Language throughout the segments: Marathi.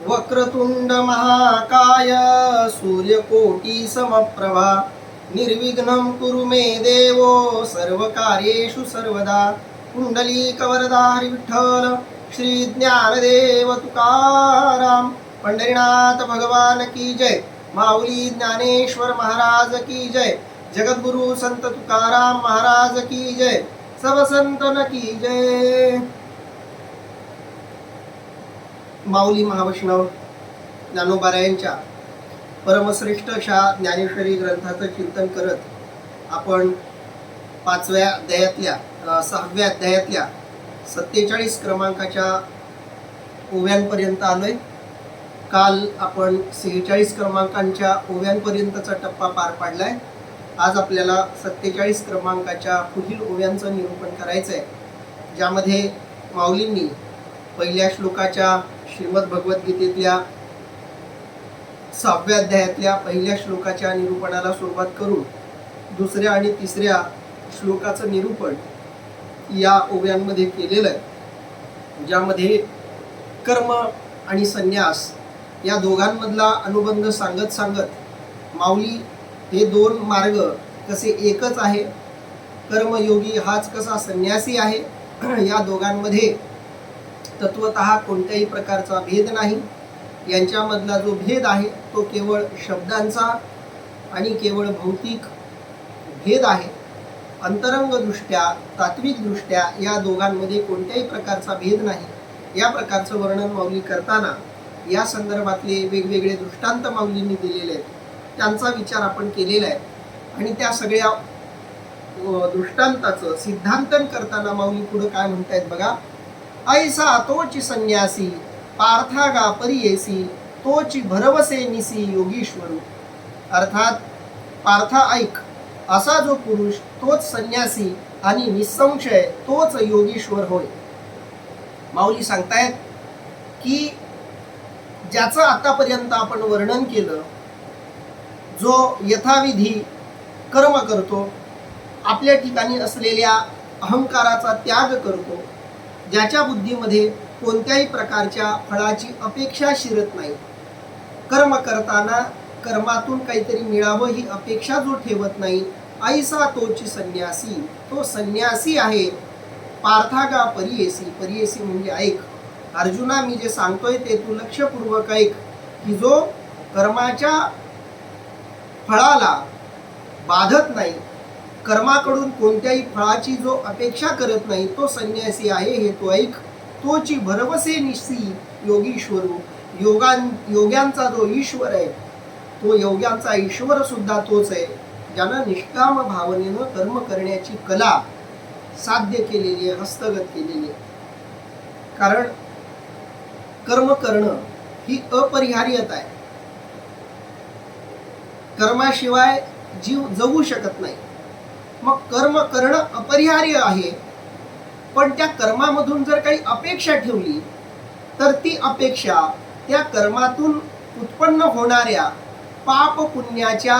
वक्रतुंड महाकाय सूर्यकोटी समप्रभा निर्विघ्नं कुरु मे देवो सर्वकार्येषु सर्वदा कुंडलीकवरदा हरी विठ्ठल श्री ज्ञानदेव तुकाराम पंढरीनाथ भगवान की जय माऊली ज्ञानेश्वर महाराज की जय जगद्गुरु संत तुकाराम महाराज की जय सब संतन की जय। माऊली महावैष्णव ज्ञानोबारायांच्या परमश्रेष्ठ अशा ज्ञानेश्वरी ग्रंथाचं चिंतन करत आपण 5व्या अध्यायातल्या 6व्या अध्यायातल्या 47 क्रमांकाच्या ओव्यांपर्यंत आलोय। काल आपण 46 क्रमांकांच्या ओव्यांपर्यंतचा टप्पा पार पाडलाय। आज आपल्याला 47 क्रमांकाच्या पुढील ओव्यांचं निरूपण करायचं आहे, ज्यामध्ये माऊलींनी पहिल्या श्लोकाच्या श्रीमद भगवद्गीतेतल्या 6व्या अध्यायातल्या पहिल्या श्लोकाच्या निरूपणाला सुरुवात करून दुसऱ्या आणि तिसऱ्या श्लोकाचं निरूपण या ओव्यांमध्ये केलेलं आहे, ज्यामध्ये कर्म आणि संन्यास या दोघांमधला अनुबंध सांगत सांगत माऊली हे दोन मार्ग कसे एकच आहे, कर्मयोगी हाच कसा संन्यासी आहे, या दोघांमध्ये तत्वतः कोणत्याही प्रकारचा भेद नाही। यांच्यामधला जो भेद आहे तो केवळ शब्दांचा आणि केवळ भौतिक भेद आहे। अंतरंगदृष्ट्या तात्विकदृष्ट्या या दोघांमध्ये कोणत्याही प्रकारचा भेद नाही। या प्रकारचं वर्णन माऊली करताना या संदर्भातले वेगवेगळे दृष्टांत माऊलींनी दिलेले आहेत, त्यांचा विचार आपण केलेला आहे आणि त्या सगळ्या दृष्टांताचं सिद्धांतन करताना माऊली पुढे काय म्हणतायत बघा। ऐसा तोची संन्यासी पार्थागा परियेसी तोची भरवसे निसी योगीश्वरू। अर्थात पार्था ऐक, असा जो पुरुष तोच संन्यासी आणि निसंशय तोच योगीश्वर होय। माऊली सांगतायत की ज्याचं आतापर्यंत आपण वर्णन केलं, जो यथाविधी कर्म करतो, आपल्या ठिकाणी असलेल्या अहंकाराचा त्याग करतो, ज्याच्या बुद्धीमध्ये कोणत्याही प्रकारच्या फळाची अपेक्षा शिरत नाही, कर्म करताना कर्मातून काहीतरी मिळावं ही अपेक्षा जो ठेवत नाही, ऐसा तोची संन्यासी, तो संन्यासी आहे। पार्थागा परियेसी, परियेसी म्हणजे ऐक, अर्जुना मी जे सांगतोय ते तू लक्षपूर्वक ऐक, की जो कर्माच्या फळाला बाधत नाही, कर्माकडून कोणत्याही फळाची जो अपेक्षा करत नाही, तो संन्यासी आहे हे तो ऐक। तोची भरवसे निसी योगीश्वरू, योग्यांचा जो ईश्वर आहे तो योग्यांचा ईश्वर सुद्धा तोच आहे, ज्यानं निष्काम भावनेनं कर्म करण्याची कला साध्य केलेली आहे, हस्तगत केलेली आहे। कारण कर्म करणं ही अपरिहार्यता आहे, कर्माशिवाय जीव जगू शकत नाही। मग कर्म करणं अपरिहार्य आहे, पण त्या कर्मामधून जर काही अपेक्षा ठेवली तर ती अपेक्षा त्या कर्मातून उत्पन्न होणाऱ्या पाप पुण्याच्या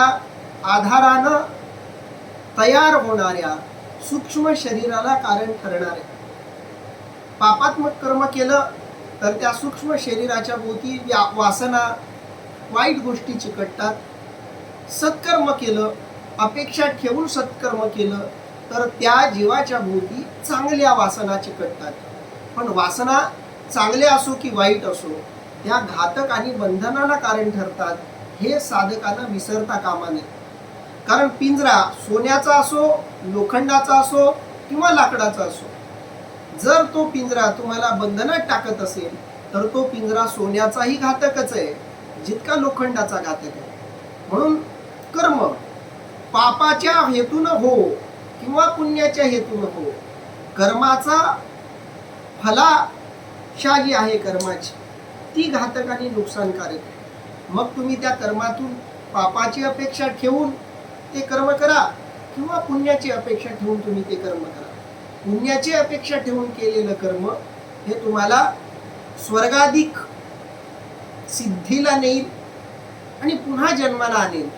आधारानं तयार होणाऱ्या सूक्ष्म शरीराला कारण ठरणार आहे। पापात्मक कर्म केलं तर त्या सूक्ष्म शरीराच्या भोवती वासना वाईट गोष्टी चिकटतात। सत्कर्म केलं, अपेक्षा ठेवून सत्कर्म केलं तर त्या जीवाच्या भोवती चांगल्या वासना चिकटतात। पण वासना चांगल्या असो की वाईट असो, त्या घातक आणि बंधनाला कारण ठरतात, हे साधकांना विसरता कामा नये। कारण पिंजरा सोन्याचा असो, लोखंडाचा असो किंवा लाकडाचा असो, जर तो पिंजरा तुम्हाला बंधनात टाकत असेल तर तो पिंजरा सोन्याचाही घातकच आहे जितका लोखंडाचा घातक आहे। म्हणून कर्म पापाच्या हेतून हो किंवा पुण्याच्या हेतून हो, कर्माचा फलाशाही आहे कर्माची, ती घातक आणि नुकसानकारक आहे। मग तुम्ही त्या कर्मातून पापाची अपेक्षा ठेवून ते कर्म करा किंवा पुण्याची अपेक्षा ठेवून तुम्ही ते कर्म करा। पुण्याची अपेक्षा ठेवून केलेलं कर्म हे तुम्हाला स्वर्गाधिक सिद्धीला नेईल आणि पुन्हा जन्माला आणेल,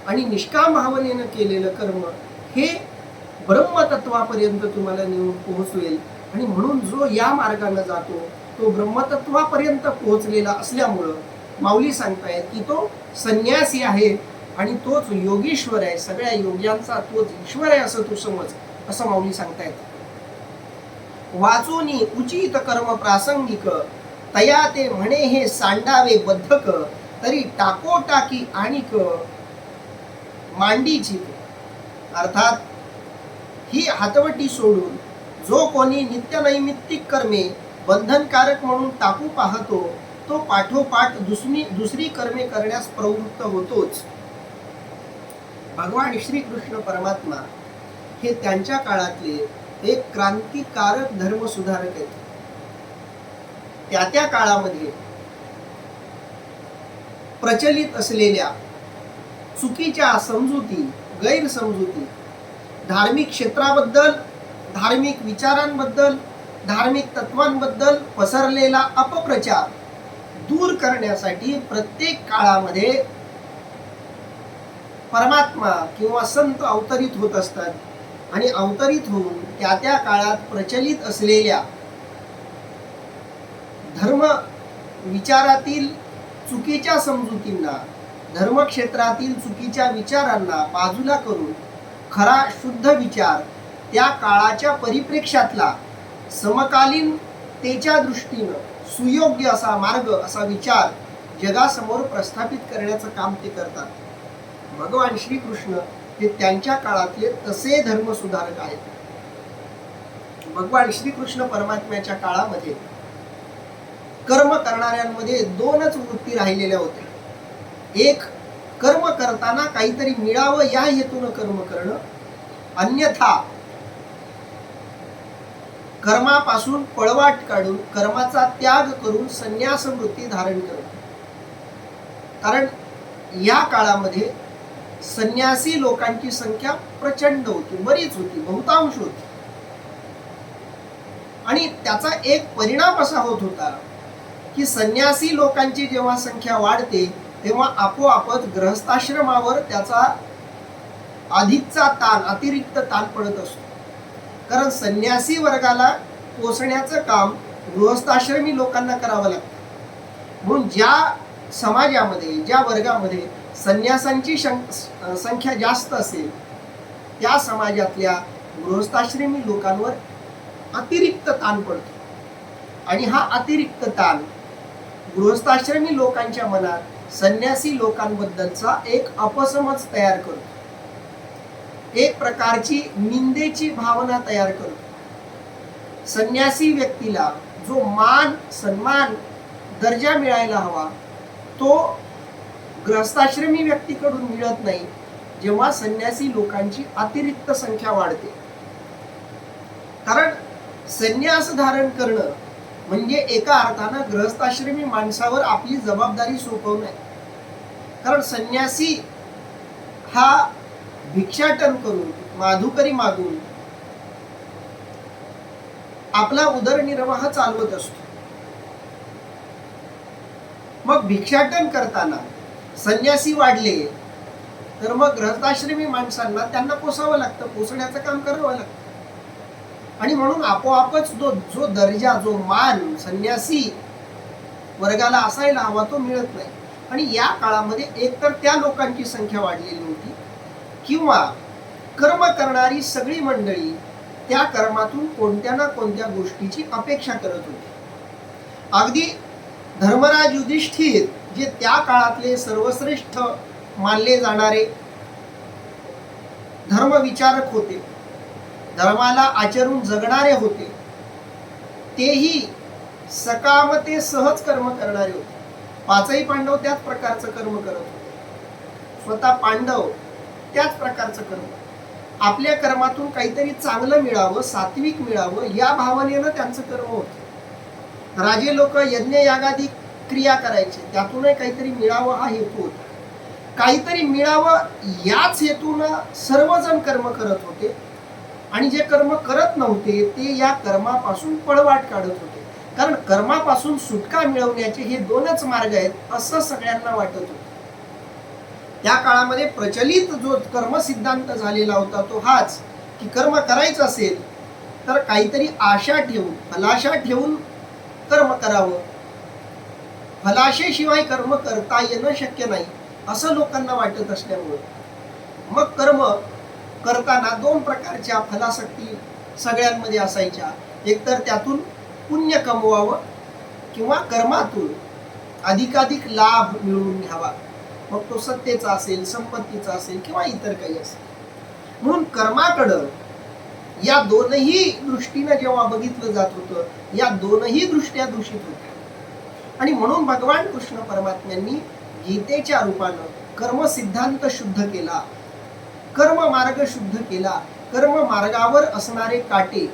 आणि निष्काम भावनेनं केलेलं कर्म हे ब्रह्मतत्वापर्यंत तुम्हाला नेऊन पोहोचवेल। आणि म्हणून जो या मार्गाने जातो तो ब्रह्मतत्वापर्यंत पोहोचलेला असल्यामुळं माऊली सांगतायत की तो संन्यासी आहे आणि तोच योगीश्वर आहे, सगळ्या योग्यांचा तोच ईश्वर आहे असं तू समज, असं माऊली सांगतायत. वाचोनी उचित कर्म प्रासंगिक, तया ते म्हणे हे सांडावे बद्धक, तरी टाको टाकी आणिक मांडीची. अर्थात ही हातवटी सोडून जो कोणी नित्यनैमित्तिक कर्मे बंधनकारक म्हणून टाकू पाहतो तो पाठोपाठ दुसरी कर्मे करण्यास प्रवृत्त होतोच. भगवान श्रीकृष्ण परमात्मा हे त्यांच्या काळातले एक क्रांतिकारक धर्म सुधारक आहेत. त्या काळामध्ये प्रचलित असलेल्या चुकीच्या समजुती, गैरसमजुती, धार्मिक क्षेत्राबद्दल, धार्मिक विचारांबद्दल, धार्मिक तत्वांबद्दल पसरलेला अपप्रचार दूर करण्यासाठी प्रत्येक काळामध्ये परमात्मा किंवा संत अवतरित होत असतात आणि अवतरित होऊन त्या काळात प्रचलित असलेल्या धर्म विचारातील चुकीच्या समजुतींना, धर्मक्षेत्रातील चुकीच्या विचारांना बाजूला करून खरा शुद्ध विचार, त्या काळाच्या परिप्रेक्ष्यातला समकालीनतेच्या दृष्टीनं सुयोग्य असा मार्ग, असा विचार जगासमोर प्रस्थापित करण्याचं काम ते करतात. भगवान श्रीकृष्ण हे त्यांच्या काळातले तसे धर्मसुधारक आहेत. भगवान श्रीकृष्ण परमात्म्याच्या काळामध्ये कर्म करणाऱ्यांमध्ये दोनच वृत्ती राहिलेल्या होत्या. एक, कर्म करताना काहीतरी मिळावं या हेतून कर्म करणं, अन्यथा कर्मापासून पळवाट काढून कर्माचा त्याग करून संन्यास वृत्ती धारण करणं. कारण या काळामध्ये संन्यासी लोकांची संख्या प्रचंड होती, बरीच होती, बहुतांश होती. आणि त्याचा एक परिणाम असा होत होता की संन्यासी लोकांची जेव्हा संख्या वाढते तेव्हा आपोआपच गृहस्थाश्रमावर त्याचा अधिकचा ताण, अतिरिक्त ताण पडत असतो. कारण संन्यासी वर्गाला पोसण्याचं काम गृहस्थाश्रमी लोकांना करावं लागतं. म्हणून ज्या समाजामध्ये, ज्या वर्गामध्ये संन्यासांची संख्या जास्त असेल त्या समाजातल्या गृहस्थाश्रमी लोकांवर अतिरिक्त ताण पडतो. आणि हा अतिरिक्त ताण गृहस्थाश्रमी लोकांच्या मनात संन्यासी लोकांबद्दलचा एक अपसमज तयार करतो, एक प्रकारची निंदेची भावना तयार करतो. संन्यासी व्यक्तीला जो मान, सन्मान, दर्जा मिळायला हवा तो गृहस्थाश्रमी व्यक्तीकडून मिळत नाही जेव्हा संन्यासी लोकांची अतिरिक्त संख्या वाढते. कारण संन्यास धारण करणं म्हणजे एका अर्थानं गृहस्थाश्रमी माणसावर आपली जबाबदारी सोपवणं आहे. कारण संन्यासी हा भिक्षाटन करून, माधुकरी मागून आपला उदरनिर्वाह चालवत असतो. मग भिक्षाटन करताना संन्यासी वाढले तर मग गृहस्थाश्रमी माणसांना त्यांना पोसावं लागतं, पोसण्याचं काम करावं लागतं. आणि म्हणून आपोआपच जो दर्जा, जो मान संन्यासी वर्गाला असायला हवा तो मिळत नाही. आणि या काळामध्ये एकतर त्या लोकांची संख्या वाढलेली होती किंवा कर्म करणारी सगळी मंडळी त्या कर्मातून कोणत्या ना कोणत्या गोष्टीची अपेक्षा करत होती. अगदी धर्मराज युधिष्ठिर जे त्या काळातले सर्वश्रेष्ठ मानले जाणारे धर्मविचारक होते, धर्माला आचरून जगणारे होते, तेही सकामते सहज कर्म करणारे होते. पाचही पांडव त्याच प्रकारचं कर्म करत होते. स्वतः पांडव त्याच प्रकारचं कर्म, आपल्या कर्मातून काहीतरी चांगलं मिळावं, सात्विक मिळावं या भावनेनं त्यांचं कर्म होतं. राजे लोक यज्ञ यागादी क्रिया करायचे, त्यातूनही काहीतरी मिळावं हा हेतू होता. काहीतरी मिळावं याच हेतूनं सर्वजण कर्म करत होते आणि जे कर्म करत नव्हते ते या कर्मापासून पळवाट काढत होते. कारण कर्मापासून सुटका मिळवण्याचे हे दोनच मार्ग आहेत असं सगळ्यांना वाटत होतं. त्या काळामध्ये प्रचलित जो कर्म सिद्धांत झालेला होता तो हाच की कर्म करायचं असेल तर काहीतरी आशा ठेवून, फलाशा ठेवून कर्म करावं. फलाशेशिवाय कर्म करता येणं शक्य नाही असं लोकांना वाटत असल्यामुळे मग कर्म करताना दोन प्रकारच्या फलासक्ती सगळ्यांमध्ये असायच्या. एकतर त्यातून पुण्य कमवावं किंवा कर्मातून अधिकाधिक लाभ मिळवून घ्यावा, मग तो सत्तेचा असेल, संपत्तीचा असेल किंवा इतर काही असेल. म्हणून कर्माकडं या दोनही दृष्टीनं जेव्हा बघितलं जात होतं, या दोनही दृष्ट्या दूषित होत्या. आणि म्हणून भगवान कृष्ण परमात्म्यांनी गीतेच्या रूपानं कर्म सिद्धांत शुद्ध केला, कर्म मार्ग शुद्ध केला. कर्म मार्गावर असणारे काटे,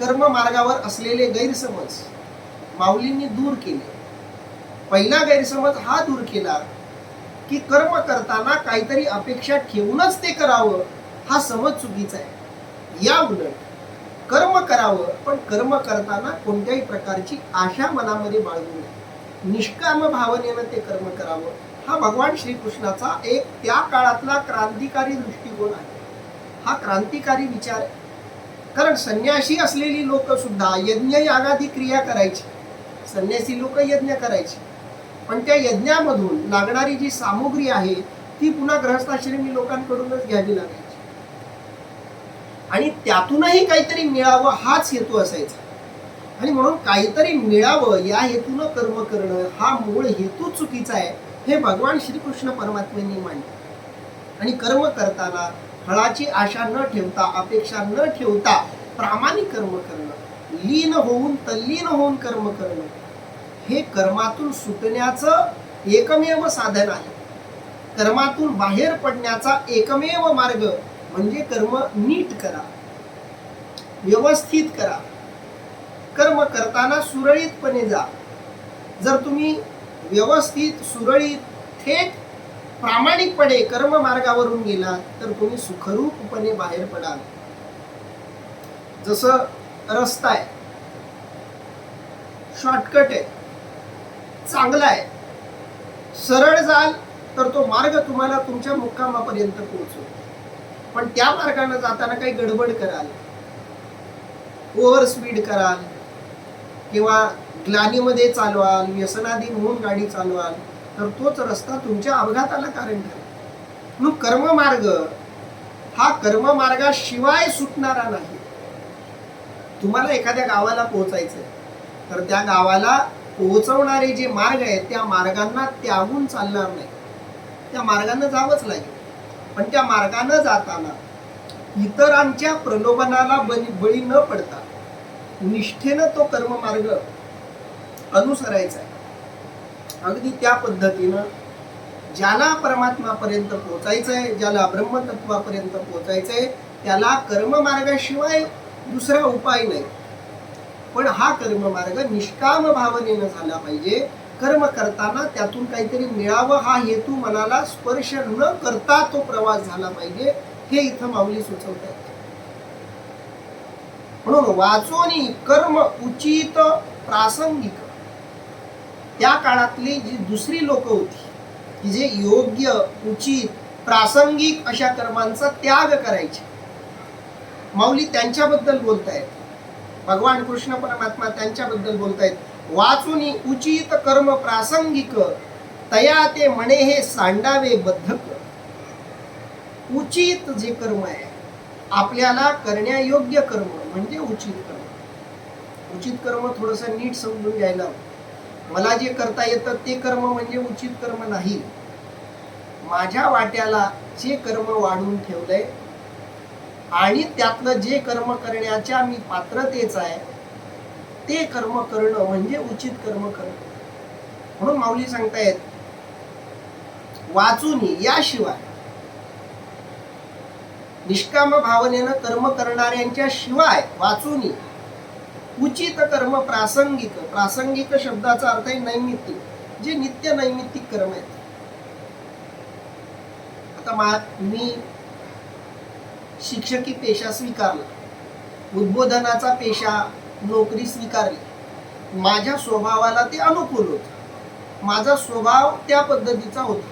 कर्म मार्गावर असलेले गैरसमज माऊलींनी दूर केले. पहिला गैरसमज हा दूर केला की कर्म करताना काहीतरी अपेक्षा ठेवूनच ते करावं, हा समज चुकीचा आहे. या उलट कर्म करावं, पण कर्म करताना कोणत्याही प्रकारची आशा मनामध्ये बाळगू नये, निष्काम भावनेनं ते कर्म करावं. हा भगवान श्रीकृष्णाचा एक त्या काळातला क्रांतिकारी दृष्टिकोन आहे, हा क्रांतिकारी विचार आहे. कारण संन्यासी असलेली लोक सुद्धा यज्ञ यागादी क्रिया करायची, संन्यासी लोक यज्ञ करायचे, पण त्या यज्ञामधून लागणारी जी सामुग्री आहे ती पुन्हा गृहस्थाश्रमी लोकांकडूनच घ्यावी लागायची. आणि त्यातूनही काहीतरी मिळावं हाच हेतू असायचा. आणि म्हणून काहीतरी मिळावं या हेतूनं कर्म करणं हा मूळ हेतू चुकीचा आहे, हे भगवान श्रीकृष्ण परमात्म्यांनी मांडले. आणि कर्म करताना फळाची आशा न ठेवता, अपेक्षा न ठेवता प्रामाणिक कर्म करणं, लीन होऊन तल्लीन होऊन कर्म करणं, हे कर्मातून सुटण्याचं एकमेव साधन आहे. कर्मातून बाहेर पडण्याचा एकमेव मार्ग म्हणजे कर्म नीट करा, व्यवस्थित करा. कर्म करताना सुरळीतपणे जा. जर तुम्ही व्यवस्थित, सुरळीत, थेट, प्रामाणिकपणे कर्म मार्गावरून गेला तर तुम्ही सुखरूपपणे बाहेर पडाल. जसं रस्ता आहे, शॉर्टकट आहे, चांगला आहे, सरळ जाल तर तो मार्ग तुम्हाला तुमच्या मुक्कामापर्यंत पोहोचवतो. पण त्या मार्गाने जाताना काही गडबड कराल, ओव्हर स्पीड कराल किंवा ग्लानीमध्ये चालवाल, व्यसनाधीन होऊन गाडी चालवाल तर तोच रस्ता तुमच्या अपघाताला कारण ठरेल. म्हणून कर्ममार्ग हा कर्ममार्गाशिवाय सुटणारा नाही. तुम्हाला एखाद्या गावाला पोहोचायचंय तर त्या गावाला पोहोचवणारे जे मार्ग आहेत त्या मार्गांना त्यागून चालणार नाही, त्या मार्गाने जावंच लागेल. पण त्या मार्गाने जाताना इतरांच्या प्रलोभनाला बळी न पडता निष्ठेनं तो कर्ममार्ग अनुसरायचा आहे. अगदी त्या पद्धतीनं ज्याला परमात्मापर्यंत पोहोचायचंय, ज्याला ब्रह्मतत्वापर्यंत पोहोचायचंय त्याला कर्ममार्गाशिवाय दुसरा उपाय नाही. पण हा कर्ममार्ग निष्काम भावनेनं झाला पाहिजे. कर्म करताना त्यातून काहीतरी मिळावं हा हेतू मनाला स्पर्श न करता तो प्रवास झाला पाहिजे, हे इथं माऊली सुचवत आहेत. म्हणून वाचोनी कर्म उचित प्रासंगिक. त्या काळातली जी दुसरी लोक होती की जे योग्य, उचित, प्रासंगिक अशा कर्मांचा त्याग करायचे, माऊली त्यांच्याबद्दल बोलतायत. भगवान कृष्ण परमात्मा त्यांच्याबद्दल बोलतायत. वाचुनी उचित कर्म प्रासंगिक, तया ते म्हणे हे सांडावे बद्धक. उचित जे कर्म आहे, आपल्याला करण्यायोग्य कर्म म्हणजे उचित कर्म. उचित कर्म थोडंसं नीट समजून घ्यायला, मला जे करता येतं ते कर्म म्हणजे उचित कर्म नाही. माझ्या वाट्याला जे कर्म वाढून ठेवलंय आणि त्यातलं जे कर्म करण्याच्या मी पात्रतेच आहे ते कर्म करणं म्हणजे उचित कर्म करणं. म्हणून माऊली सांगतायत वाचूनी, याशिवाय निष्काम भावनेनं कर्म करणाऱ्यांच्या शिवाय वाचूनी उचित कर्म प्रासंगिक. प्रासंगिक शब्दाचा अर्थ आहे नैमित्तिक, जे नित्य नैमित्तिक कर्म आहेत. आता मी शिक्षकी पेशा स्वीकारला, उद्बोधनाचा पेशा, नोकरी स्वीकारली. माझ्या स्वभावाला ते अनुकूल होत, माझा स्वभाव त्या पद्धतीचा होता.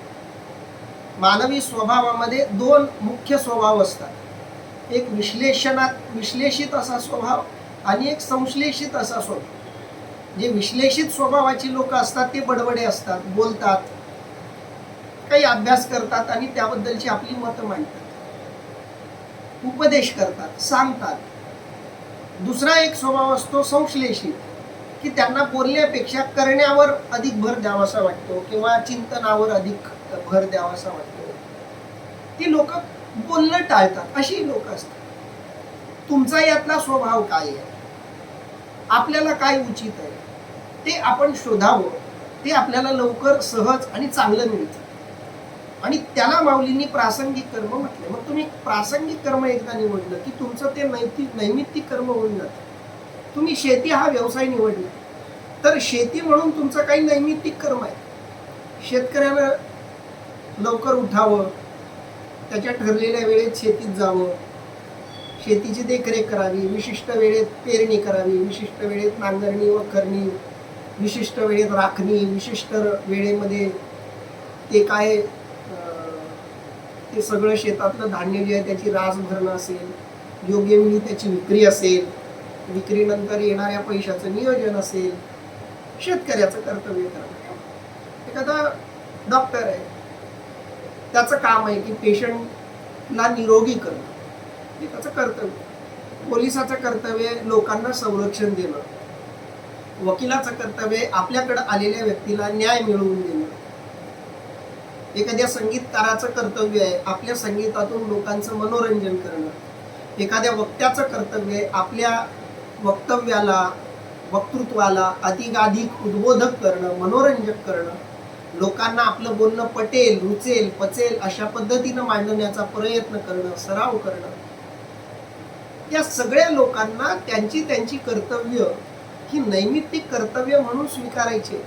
मानवी स्वभावामध्ये दोन मुख्य स्वभाव असतात, एक विश्लेषित असा स्वभाव आणि एक संश्लेषित असा स्वभाव. जे विश्लेषित स्वभावाची लोक असतात ते बडबडे असतात, बोलतात, काही अभ्यास करतात आणि त्याबद्दलची आपली मतं मांडतात, उपदेश करतात, सांगतात. दुसरा एक स्वभाव असतो संश्लेषित, की त्यांना बोलण्यापेक्षा करण्यावर अधिक भर द्यावासा वाटतो किंवा चिंतनावर अधिक भर द्यावासा वाटतो. ती लोक बोलणं टाळतात, अशी लोक असतात. तुमचा यातला स्वभाव काय आहे, आपल्याला काय उचित आहे ते आपण शोधावं. ते आपल्याला लवकर, सहज आणि चांगलं मिळतं. आणि त्याला माऊलींनी प्रासंगिक कर्म म्हटले. मग तुम्ही प्रासंगिक कर्म एकदा निवडलं की तुमचं ते नैमित्तिक कर्म होऊन जातं. तुम्ही शेती हा व्यवसाय निवडला तर शेती म्हणून तुमचं काही नैमित्तिक कर्म आहे. शेतकऱ्यानं लवकर उठावं, त्याच्या ठरलेल्या वेळेत शेतीत जावं, शेतीची देखरेख करावी, विशिष्ट वेळेत पेरणी करावी, विशिष्ट वेळेत नांगरणी व करणी, विशिष्ट वेळेत राखणी, विशिष्ट वेळेमध्ये ते काय ते सगळं शेतातलं धान्य जे आहे त्याची रास भरणं असेल, योग्य वेळी त्याची विक्री असेल, विक्रीनंतर येणाऱ्या पैशाचं नियोजन असेल, शेतकऱ्याचं कर्तव्य करणं. एखादा डॉक्टर आहे, त्याचं काम आहे की पेशंटला निरोगी करणं, हे त्याचं कर्तव्य. पोलिसाचं कर्तव्य लोकांना संरक्षण देणं. वकिलाचं कर्तव्य आपल्याकडे आलेल्या व्यक्तीला न्याय मिळवून देणं. एखाद्या संगीतकाराचं कर्तव्य आहे आपल्या संगीतातून लोकांचं मनोरंजन करणं. एखाद्या वक्त्याचं कर्तव्य आपल्या वक्तव्याला, वक्तृत्वाला अधिकाधिक उद्बोधक करणं, मनोरंजक करणं, लोकांना आपलं बोलणं पटेल, रुचेल, पचेल अशा पद्धतीनं मांडण्याचा प्रयत्न करणं, सराव करणं. या सगळ्या लोकांना त्यांची त्यांची कर्तव्य ही नैमित्तिक कर्तव्य म्हणून स्वीकारायची.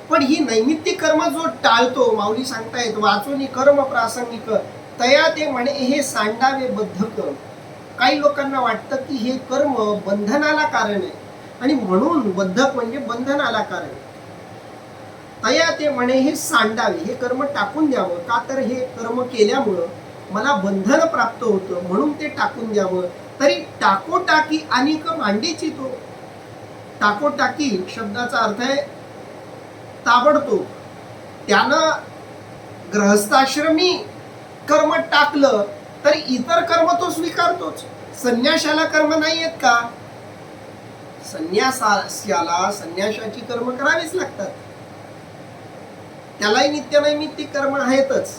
पण ही नैमित्तिक कर्म जो टाळतो, माऊली सांगतायत वाचून कर्म प्रासंगिक तया ते म्हणे हे सांडावे बद्धक. काही लोकांना वाटतं की हे कर्म बंधनाला कारण आहे आणि म्हणून बद्धक म्हणजे बंधनाला कारण. तया ते म्हणे हे सांडावे, हे कर्म टाकून द्यावं. का तर हे कर्म केल्यामुळं मला बंधन प्राप्त होतं म्हणून ते टाकून द्यावं. तरी टाकोटाकी अनिक मांडीची तो. टाकोटाकी शब्दाचा अर्थ आहे ताबडतोब. त्यानं गृहस्थाश्रमी कर्म टाकलं तरी इतर कर्म तो स्वीकारतोच. संन्याशाला कर्म नाही आहेत का? संन्यासाला संन्याशाची कर्म करावीच लागतात. त्यालाही नित्यनैमित्तिक कर्म आहेतच.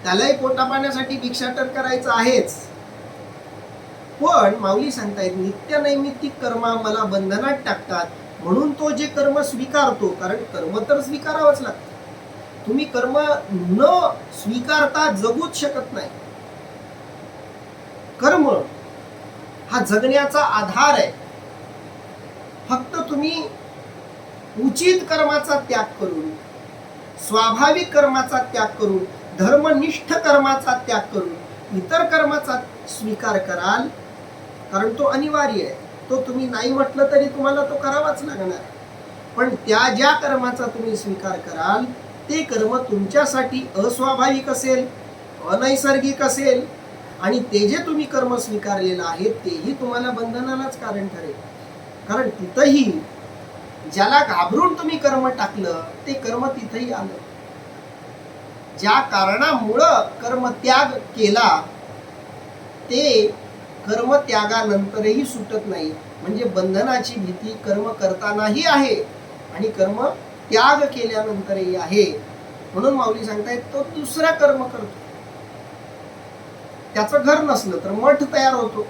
त्यालाही पोटापाण्यासाठी भिक्षाटन करायचं आहेच. पण माऊली सांगतायत नित्यनैमित्तिक कर्म मला बंधनात टाकतात म्हणून तो जे कर्म स्वीकारतो, कारण कर्म तर स्वीकारावंच लागतं. तुम्ही कर्म न स्वीकारता जगूच शकत नाही. कर्म हा जगण्याचा आधार आहे. फक्त तुम्ही उचित कर्माचा त्याग करून, स्वाभाविक कर्माचा त्याग करून, धर्मनिष्ठ कर्माचा त्याग करून इतर कर्माचा स्वीकार कराल, कारण तो अनिवार्य आहे. तो तुम्ही नाही म्हटलं तरी तुम्हाला तो करावाच लागणार. पण त्या ज्या कर्माचा तुम्ही स्वीकार कराल ते कर्म तुमच्यासाठी अस्वाभाविक असेल, अनैसर्गिक असेल आणि ते जे तुम्ही कर्म स्वीकारलेलं आहे तेही तुम्हाला बंधनालाच कारण ठरेल. कारण तिथंही ज्याला घाबरून तुम्ही कर्म टाकलं ते कर्म तिथंही आलं. ज्या कारणामुळं कर्मत्याग केला ते कर्मत्यागानंतरही सुटत नाही. म्हणजे बंधनाची भीती कर्म करतानाही आहे आणि कर्म त्याग केल्यानंतरही आहे. म्हणून माऊली सांगतायत तो दुसरा कर्म करतो. त्याचं घर नसलं तर मठ तयार होतो,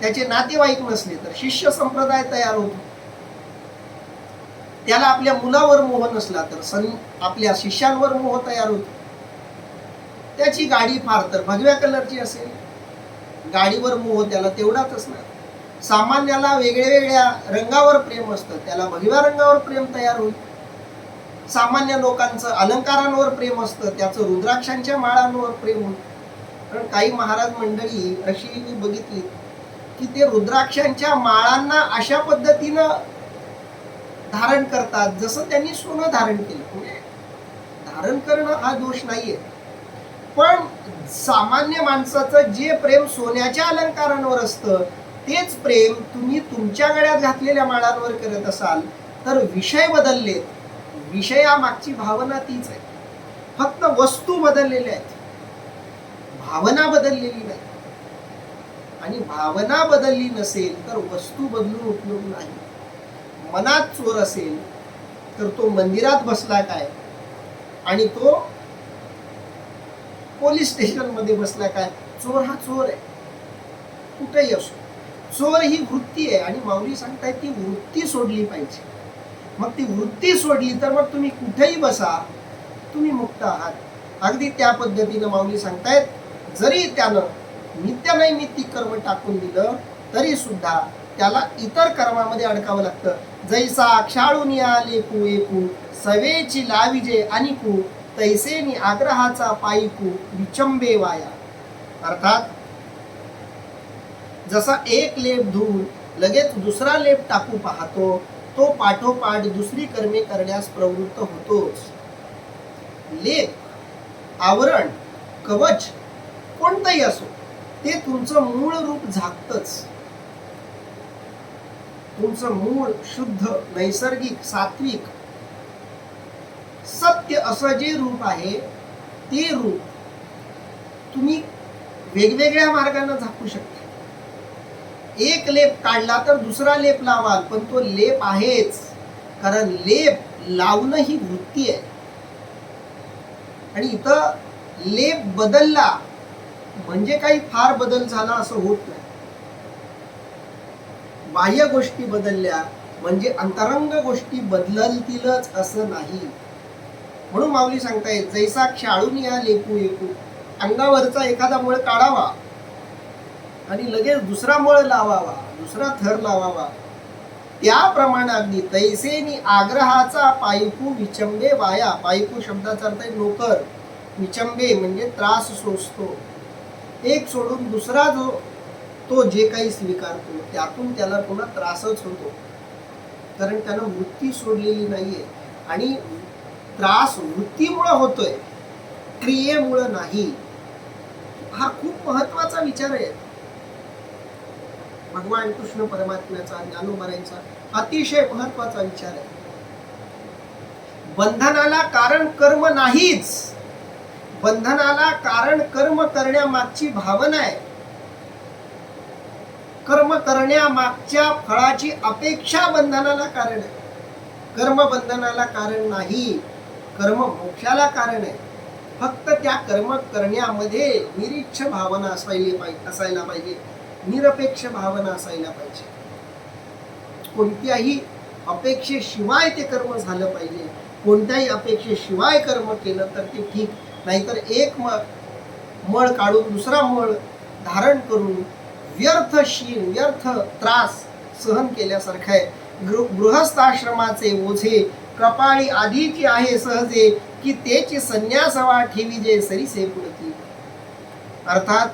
त्याचे नातेवाईक नसले तर शिष्य संप्रदाय तयार होतो, त्याला आपल्या मुलावर मोह नसला तर आपल्या शिष्यांवर मोह तयार होतो. त्याची गाडी फार तर भगव्या कलरची असेल, गाडीवर मोह त्याला तेवढाच असणार. सामान्याला वेगळ्या रंगावर प्रेम असतं, त्याला भगव्या रंगावर प्रेम तयार होईल. सामान्य लोकांचं अलंकारांवर प्रेम असतं, त्याचं रुद्राक्षांच्या माळांवर प्रेम होईल. कारण काही महाराज मंडळी अशी मी बघितली की ते रुद्राक्षांच्या माळांना अशा पद्धतीनं धारण करतात जसं त्यांनी सोनं धारण केलं. म्हणजे धारण करणं हा दोष नाहीये, पण सामान्य माणसाचं जे प्रेम सोन्याच्या अलंकारांवर असतं तेच प्रेम तुम्ही तुमच्या गळ्यात घातलेल्या माळांवर करत असाल तर विषय बदललेत, विषयामागची भावना तीच आहे, फक्त वस्तू बदललेल्या आहेत, भावना बदललेली नाही. आणि भावना बदलली नसेल तर वस्तू बदलून उपयोग नाही. मनात चोर असेल तर तो मंदिरात बसला काय आणि तो पोलीस स्टेशन मध्ये बसला काय, चोर हा चोर आहे, कुठेही असो. चोर ही वृत्ती आहे आणि माऊली सांगतायत ती वृत्ती सोडली पाहिजे. मग ती वृत्ती सोडली तर मग तुम्ही कुठेही बसा, तुम्ही मुक्त आहात. अगदी त्या पद्धतीनं माऊली सांगतायत, जरी त्यानं नित्यनैमित्तिक कर्म टाकून दिलं तरी सुद्धा त्याला इतर कर्मामध्ये अडकावं लागतं. जैसा क्षाळून लेपू एकू सवेची लाविजे अनिकू तैसेनी आग्रहाचा पायकू विचंबे वाया. अर्थात जसा एक लेप धुवून लगेच दुसरा लेप टाकू पाहतो, तो पाठोपाठ दुसरी कर्मे करण्यास प्रवृत्त होतोच. लेप, आवरण, कवच कोणतंही असो ते तुमचं मूळ रूप झाकतच. तुमचं मूळ शुद्ध, नैसर्गिक, सात्विक, सत्य असं जे रूप आहे ते रूप तुम्ही वेगवेगळ्या मार्गाने झाकू शकता. एक लेप काढला तर दुसरा लेप लावाल, पण तो लेप आहेच, कारण लेप लावणं ही वृत्ती आहे. आणि इथं लेप बदलला म्हणजे काही फार बदल झाला असं होत नाही. बाह्य गोष्टी बदलल्या म्हणजे अंतरंग गोष्टी बदलतीलच असं नाही. म्हणून माऊली सांगतायत, जैसा क्षाळून लेपू एकू, अंगावरचा एखादा मळ काढावा आणि लगेच दुसरा मळ लावावा, दुसरा थर लावावा, त्याप्रमाणे अगदी तैसेनी आग्रहाचा पायकू विचंबे वाया. पायकू शब्दाचा अर्थ आहे नोकर, विचंबे म्हणजे त्रास सोसतो. एक सोडून दुसरा जो तो जे काही स्वीकारतो त्यातून त्याला पुन्हा त्रासच होतो, कारण त्यानं वृत्ती सोडलेली नाहीये. आणि त्रास वृत्तीमुळे होतोय, क्रियेमुळे नाही. हा खूप महत्वाचा विचार आहे. भगवान कृष्ण परमात्म्याचा, ज्ञानोबारांचा अतिशय महत्वाचा विचार आहे. बंधनाला कारण कर्म नाहीच, बंधनाला कारण कर्म करण्यामागची भावना आहे. कर्म करण्यामागच्या फळाची अपेक्षा बंधनाला कारण आहे. कर्म बंधनाला कारण नाही, कर्म मोक्षाला कारण आहे. फक्त त्या कर्म करण्यामध्ये निरीक्ष भावना असायला पाहिजे, निरपेक्ष भावना असायला पाहिजे. कोणत्याही अपेक्षेशिवाय ते कर्म झालं पाहिजे. कोणत्याही अपेक्षेशिवाय कर्म केलं तर ते ठीक, नाहीतर एक मळ काढून दुसरा मळ धारण करून व्यर्थ शीन, व्यर्थ त्रास सहन केल्यासारखं आहे. गृहस्थाश्रमाचे ओझे कपाळी आधीची आहे सहजे, की तेची संन्यासवा ठेवी जे सरीसे पुढती. अर्थात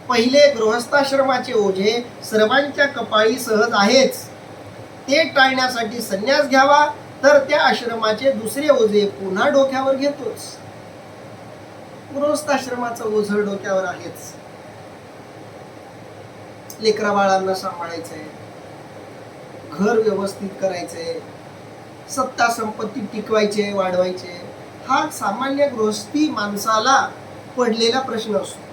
पहिले गृहस्थाश्रमाचे ओझे सर्वांच्या कपाळी सहज आहेच, ते टाळण्यासाठी संन्यास घ्यावा तर त्या आश्रमाचे दुसरे ओझे पुन्हा डोक्यावर घेतोच. गृहस्थाश्रमाचं ओझं डोक्यावर आहेच. लेकरा बाळांना सांभाळायचंय, घर व्यवस्थित करायचंय, सत्ता संपत्ती टिकवायचे, वाढवायचे, हा सामान्य गृहस्थी माणसाला पडलेला प्रश्न असतो.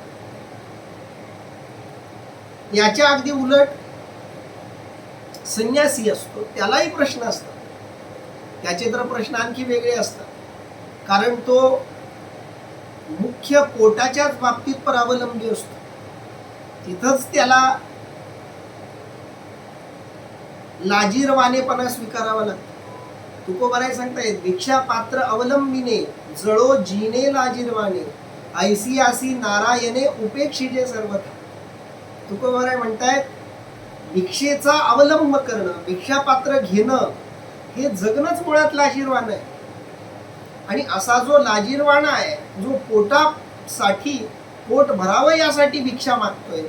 याच्या अगदी उलट संन्यासी असतो, त्यालाही प्रश्न असतात. त्याचे तर प्रश्न आणखी वेगळे असतात, कारण तो मुख्य पोटाच्याच बाबतीत पर अवलंबी असतो. तिथंच त्याला लाजीरवाणेपणा स्वीकारावा लागतो. तुकोबाराय सांगतायत, भिक्षा पात्र अवलंबिने जळो जीने लाजीरवाणे, ऐसी आसी नारायणे उपेक्षिजे सर्वथा. तुकोबाराय म्हणतायत, भिक्षेचा अवलंब करणं, भिक्षा पात्र घेणं हे जगणंच मुळात लाजीरवाण आहे. आणि असा जो लाजीरवाणा आहे, जो पोटासाठी, पोट भरावं यासाठी भिक्षा मागतोय,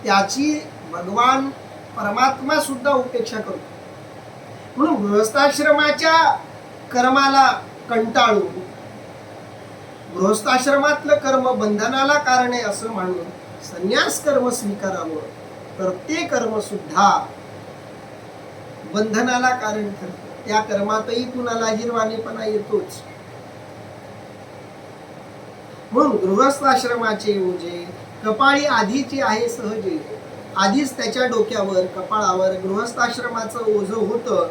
त्याची भगवान परमात्मा सुद्धा उपेक्षा करतो. म्हणून गृहस्थाश्रमाच्या कर्माला कंटाळून, गृहस्थाश्रमातलं कर्म बंधनाला कारण आहे असं म्हणून संन्यास कर्म स्वीकारावं तर ते कर्म सुद्धा बंधनाला कारण ठरतं. त्या कर्मातही पुन्हा लाजिरवाणेपणा येतोच. म्हणून गृहस्थाश्रमाचे ओझे कपाळी आधीची आहे सहजे. आधीच त्याच्या डोक्यावर कपाळावर गृहस्थाश्रमाचं ओझं होतं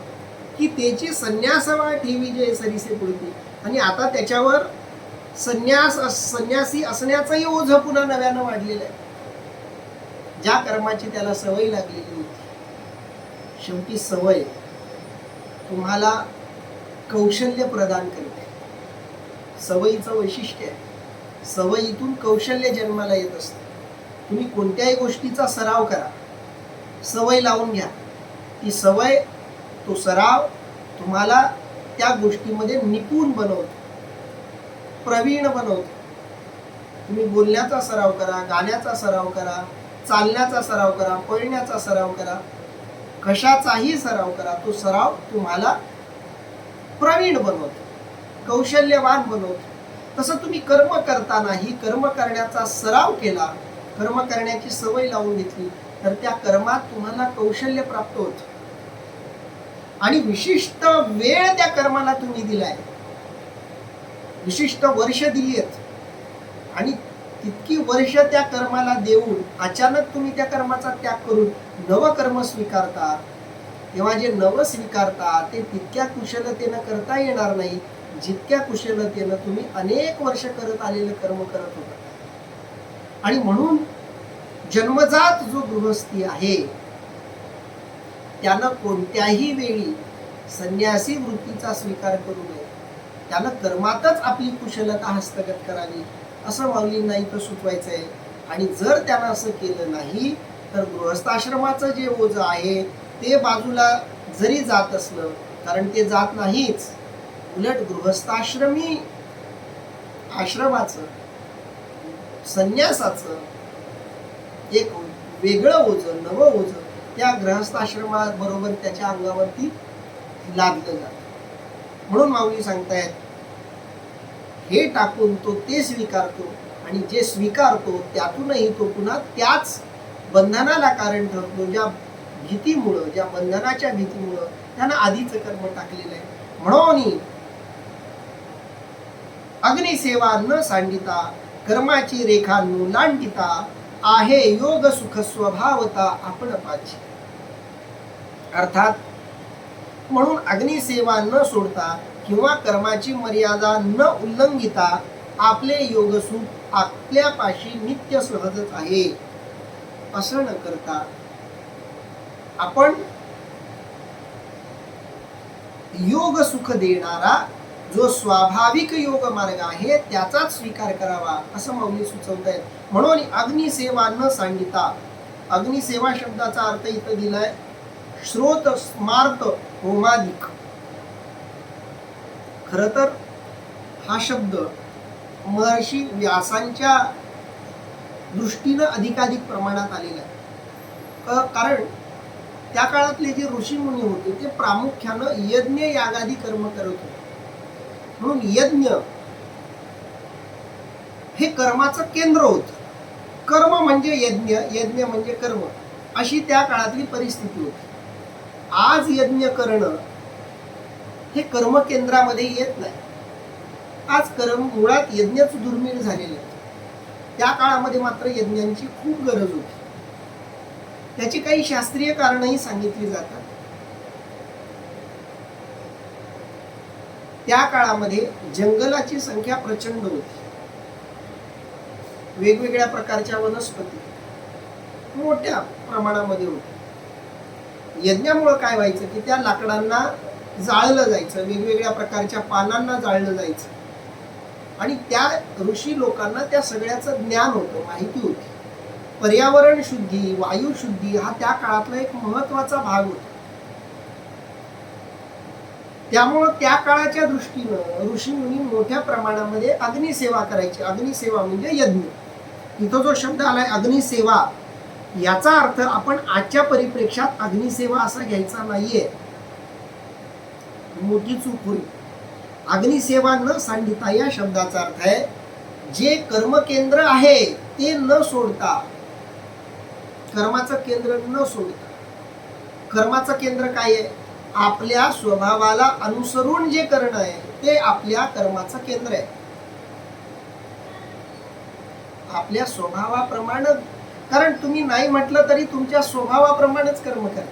की त्याची संन्यासवा ठेवी जे सरीसे पुढती, आणि आता त्याच्यावर संन्यासी असण्याचंही ओझं पुन्हा नव्यानं वाढलेलं आहे, ज्या कर्माची त्याला सवय लागलेली होती. शेवटी सवय तुम्हाला कौशल्य प्रदान करते. सवयीचं वैशिष्ट्य आहे, सवयीतून कौशल्य जन्माला येत असतं. तुम्ही कोणत्याही गोष्टीचा सराव करा, सवय लावून घ्या. ती सवय, तो सराव तुम्हाला त्या गोष्टीमध्ये निपुण बनवतो, प्रवीण बनवतो. तुम्ही बोलण्याचा सराव करा, गाण्याचा सराव करा, चालण्याचा सराव करा, पळण्याचा सराव करा, कशाचाही सराव करा, तो सराव तुम्हाला प्रवीण बनवतो, कौशल्यवान बनवतो. तसं तुम्ही कर्म करतानाही कर्म करण्याचा सराव केला, कर्म करण्याची सवय लावून घेतली तर त्या कर्मात तुम्हाला कौशल्य प्राप्त होतं. आणि विशिष्ट वेळ त्या कर्माला तुम्ही दिलाय, विशिष्ट वर्ष दिली आहेत, आणि तितकी वर्ष त्या कर्माला देऊन अचानक तुम्ही त्या कर्माचा त्याग करून नव कर्म स्वीकारता, तेव्हा जे नव स्वीकारता ते तितक्या कुशलतेनं करता येणार नाही जितक्या कुशलतेनं तुम्ही अनेक वर्ष करत आलेलं कर्म करत होता. आणि म्हणून जन्मजात जो गृहस्थी आहे त्यानं कोणत्याही वेळी संन्यासी वृत्तीचा स्वीकार करू नये. त्यानं कर्मातच आपली कुशलता हस्तगत करावी असं माऊलींना इथं सुचवायचं आहे. आणि जर त्यानं असं केलं नाही तर गृहस्थाश्रमाचं जे ओझं आहे ते बाजूला जरी जात असलं, कारण ते जात नाहीच, उलट गृहस्थाश्रमी आश्रमाचं संन्यासाचं एक वेगळं ओझं, नवं ओझं त्या गृहस्थाश्रमाबरोबर त्याच्या अंगावरती लादलं जातं. म्हणून माऊली सांगतायत, हे टाकून तो ते स्वीकारतो, आणि जे स्वीकारतो त्यातूनही तो पुन्हा त्याच बंधनाला कारण ठरतो, ज्या भीतीमुळं, ज्या बंधनाच्या भीतीमुळं त्यानं आधीचं कर्म टाकलेलं आहे. म्हणून अग्निसेवा न सांडिता कर्माची रेखा न लांडिता आहे योग सुख स्वभावता आपण पाची. अर्थात म्हणून अग्निसेवा न सोडता किंवा कर्माची मर्यादा न उल्लंघिता आपले योग सुख आपल्यापाशी नित्य सहजच आहे असं न करता आपण योग सुख देणारा जो स्वाभाविक योग मार्ग आहे त्याचाच स्वीकार करावा असं माऊली सुचवत आहेत. म्हणून अग्निसेवा न सांडिता, अग्निसेवा शब्दाचा अर्थ इथं दिलाय श्रोत स्मार्त होमादिक. खर तर हा शब्द महर्षी व्यासांच्या दृष्टीनं अधिकाधिक प्रमाणात आलेला आहे. कारण त्या काळातले जे ऋषी मुनी होते ते प्रामुख्यानं यज्ञ यागादी कर्म करत होते. म्हणून यज्ञ हे कर्माचं केंद्र होतं. कर्म म्हणजे यज्ञ, यज्ञ म्हणजे कर्म, अशी त्या काळातली परिस्थिती होती. आज यज्ञ करणं हे कर्म केंद्रामध्ये येत नाही. आज कर्म मुळात यज्ञच दुर्मिळ झालेले आहे. त्या काळामध्ये मात्र यज्ञांची खूप गरज होती. त्याची काही शास्त्रीय कारणही सांगितली जातात. त्या काळामध्ये जंगलाची संख्या प्रचंड होती, वेगवेगळ्या प्रकारच्या वनस्पती मोठ्या प्रमाणामध्ये होत्या. यज्ञामुळे काय व्हायचं की त्या लाकडांना जाळलं जायचं, वेगवेगळ्या प्रकारच्या पानांना जाळलं जायचं, आणि त्या ऋषी लोकांना त्या सगळ्याचं ज्ञान होतं, माहिती होती. पर्यावरण शुद्धी, वायू शुद्धी हा त्या काळातला एक महत्वाचा भाग होता. त्यामुळं त्या काळाच्या दृष्टीनं ऋषी मुनी मोठ्या प्रमाणामध्ये अग्निसेवा करायची. अग्निसेवा म्हणजे यज्ञ. इथं जो शब्द आलाय अग्निसेवा, याचा अर्थ आपण आजच्या परिप्रेक्षात अग्निसेवा असा घ्यायचा नाहीये, मोठी चूक होईल. अग्निसेवा न सांडिता या शब्दाचा अर्थ आहे जे कर्मकेंद्र आहे ते न सोडता कर्माचं केंद्र न सोडता, कर्माचं केंद्र काय आहे? आपल्या स्वभावाला अनुसरून जे करणं आहे ते आपल्या कर्माचं केंद्र आहे. आपल्या स्वभावाप्रमाणे, कारण तुम्ही नाही म्हटलं तरी तुमच्या स्वभावाप्रमाणेच कर्म करा.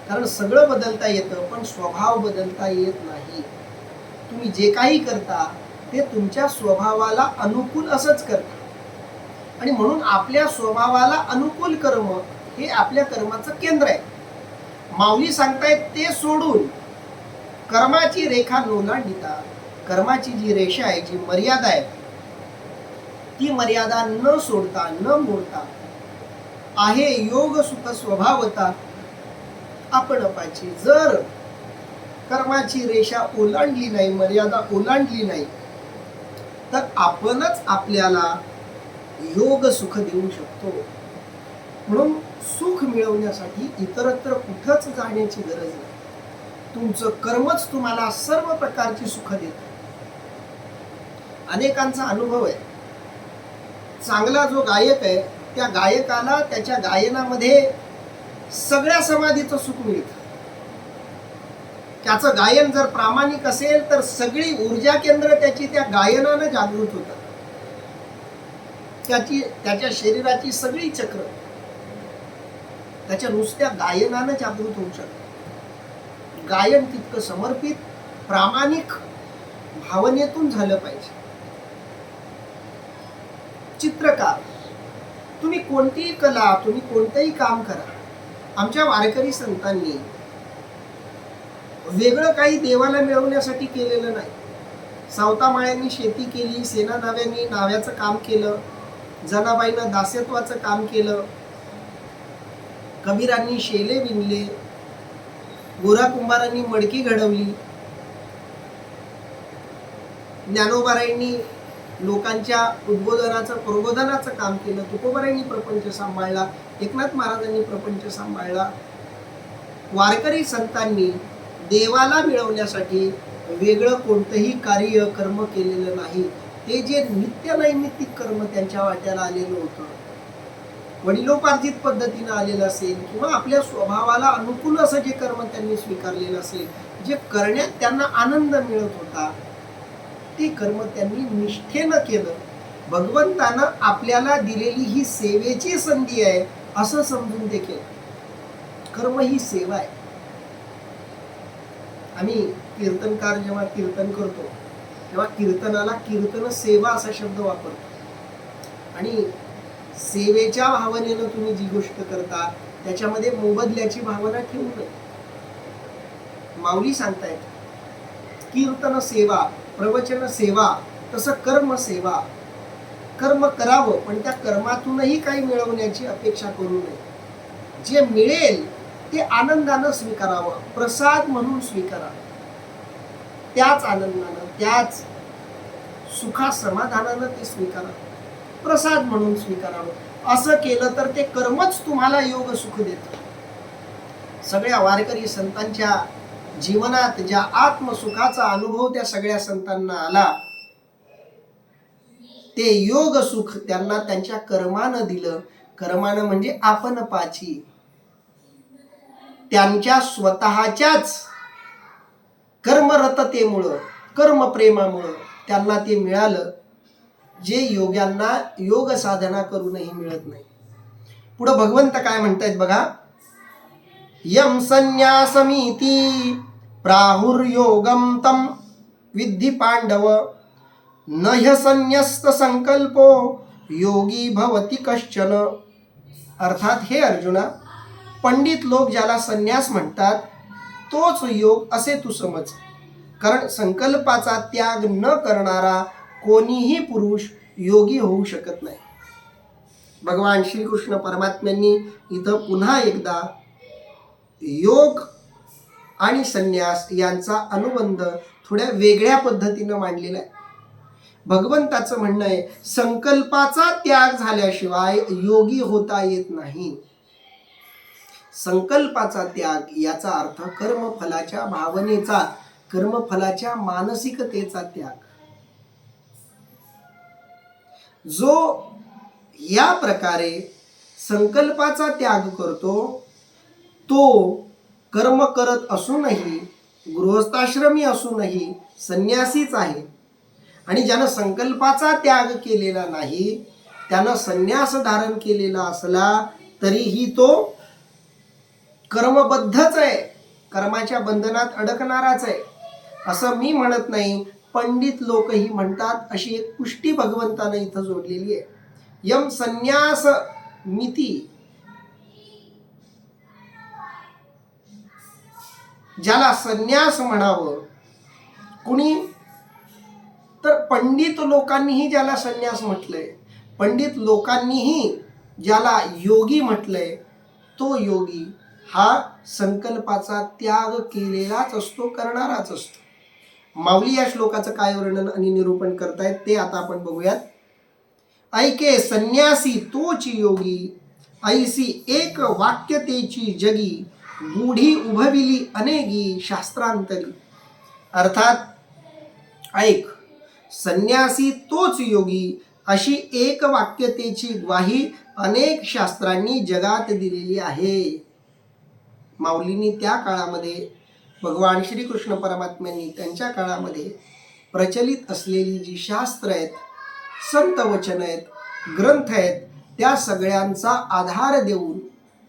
कारण सगळं बदलता येतं पण स्वभाव बदलता येत नाही. तुम्ही जे काही करता ते तुमच्या स्वभावाला अनुकूल असंच करता, आणि म्हणून आपल्या स्वभावाला अनुकूल कर्म हे आपल्या कर्माचं केंद्र आहे. माऊली सांगतायत ते सोडून कर्माची रेखा ओलांडता, कर्माची जी रेषा आहे, जी मर्यादा आहे, ती मर्यादा न सोडता न मोडता आहे योग सुख स्वभावता आपण पाची. जर कर्माची रेषा ओलांडली नाही, मर्यादा ओलांडली नाही, तर आपणच आपल्याला योग सुख देऊ शकतो. म्हणून सुख मिळवण्यासाठी इतरत्र कुठंच जाण्याची गरज नाही. तुमचं कर्मच तुम्हाला सर्व प्रकारची सुख देतं. अनेकांचा अनुभव आहे, चांगला जो गायक आहे त्या गायकाला त्याच्या गायनामध्ये सगळ्या समाधीचं सुख मिळतं. त्याचं गायन जर प्रामाणिक असेल तर सगळी ऊर्जा केंद्र त्याची त्या गायनानं जागृत होतात. त्याच्या शरीराची सगळी चक्र त्याच्या नुसत्या गायनानं जागृत होऊ शकतात. गायन तितकं समर्पित प्रामाणिक भावनेतून झालं पाहिजे. चित्रकार, तुम्ही कोणतीही कला, तुम्ही कोणतंही काम करा, आमच्या वारकरी संतांनी वेगळं काही देवाला मिळवण्यासाठी केलेलं नाही. सावतामाळ्यांनी शेती केली, सेना नाव्यांनी नाव्याचं काम केलं, जनाबाईनं दास्यत्वाचं काम केलं, कबीरांनी शेले विणले, गोरा कुंभारांनी मडकी घडवली, ज्ञानोबारायांनी लोकांच्या उद्बोधनाचं प्रबोधनाचं काम केलं, तुकोबारायांनी प्रपंच सांभाळला, एकनाथ महाराजांनी प्रपंच सांभाळला. वारकरी संतांनी देवाला मिळवण्यासाठी वेगळं कोणतंही कार्य कर्म केलेलं नाही. ते जे नित्य नैमित्तिक कर्म त्यांच्या वाट्याला आलेलं होतं, वडिलोपार्जित पद्धतीनं आलेलं असेल किंवा आपल्या स्वभावाला अनुकूल असं जे कर्म त्यांनी स्वीकारलेलं असेल, जे करण्यात त्यांना आनंद मिळत होता, ते कर्म त्यांनी निष्ठेनं केलं. भगवंतानं आपल्याला दिलेली ही सेवेची संधी आहे असं समजून ते केलं. कर्म ही सेवा आहे. आम्ही कीर्तनकार जेव्हा कीर्तन करतो तेव्हा कीर्तनाला कीर्तन सेवा असा शब्द वापरतो, आणि सेवेच्या भावनेनं तुम्ही जी गोष्ट करता त्याच्यामध्ये मोबदल्याची भावना ठेवू नये. माऊली सांगतायत कीर्तन सेवा, प्रवचन सेवा, तसं कर्म सेवा. कर्म करावं पण त्या कर्मातूनही काही मिळवण्याची अपेक्षा करू नये. जे मिळेल ते आनंदानं स्वीकारावं, प्रसाद म्हणून स्वीकारावं. त्याच आनंदानं, त्याच सुखा समाधानानं ते स्वीकारावं, प्रसाद म्हणून स्वीकारावं. असं केलं तर ते कर्मच तुम्हाला योग सुख देतं. सगळ्या वारकरी संतांच्या जीवनात ज्या आत्मसुखाचा अनुभव त्या सगळ्या संतांना आला, ते योग सुख त्यांना त्यांच्या कर्मानं दिलं. कर्मानं म्हणजे आपण पाची, त्यांच्या स्वतःच्याच कर्मरततेमुळं, कर्मप्रेमामुळं त्यांना ते मिळालं, जे योग्यांना योग साधना करूनही मिळत नाही. पुढे भगवंत काय म्हणतायत बघा, यम संन्यासमिति प्राहुर्योगम तम विद्धि पांडव, न ह्यसन्यस्त संकल्पो योगी भवति कश्चन. अर्थात हे अर्जुना, पंडित लोक ज्याला संन्यास म्हणतात तोच योग असे तू समज. कारण संकल्पाचा त्याग न करणारा कोणीही पुरुष योगी होऊ शकत नाही. भगवान श्रीकृष्ण परमात्म्यांनी इथं पुन्हा एकदा योग आणि संन्यास यांचा अनुबंध थोड्या वेगळ्या पद्धतीनं मांडलेला आहे. भगवंताचं म्हणणं आहे संकल्पाचा त्याग झाल्याशिवाय योगी होता येत नाही. संकल्पाचा त्याग याचा अर्थ कर्मफलाच्या भावनेचा, कर्मफलाच्या मानसिकतेचा त्याग. जो या प्रकारे संकल्पाचा त्याग करतो तो कर्म करत असूनही, गृहस्थाश्रमी असूनही संन्यासीच आहे. आणि ज्यानं संकल्पाचा त्याग केलेला नाही, त्यानं संन्यास धारण केलेला असला तरीही तो कर्मबद्धच आहे, कर्माच्या बंधनात अडकणाराच आहे. असं मी म्हणत नाही, पंडित लोकही म्हणतात. अशी एक पुष्टी भगवंतानं इथं जोडलेली आहे. यम संन्यास मिती, ज्याला संन्यास म्हणावं कुणी, तर पंडित लोकांनीही ज्याला संन्यास म्हटलंय, पंडित लोकांनीही ज्याला योगी म्हटलंय, तो योगी हा संकल्पाचा त्याग केलेलाच असतो, करणाराच असतो. माऊली या श्लोकाचं काय वर्णन आणि निरूपण करतायत ते आता आपण बघूयात. ऐके संन्यासी तोच योगी, ऐसी एक वाक्यतेची जगी, गूढी उभविली अनेगी शास्त्रांतरी. अर्थात ऐक, संन्यासी तोच योगी अशी एक वाक्यतेची ग्वाही अनेक शास्त्रांनी जगात दिलेली आहे. माऊलींनी त्या काळामध्ये, भगवान श्रीकृष्ण परमात्म्यांनी त्यांच्या काळामध्ये प्रचलित असलेली जी शास्त्र आहेत, संत वचन आहेत, ग्रंथ आहेत, त्या सगळ्यांचा आधार देऊन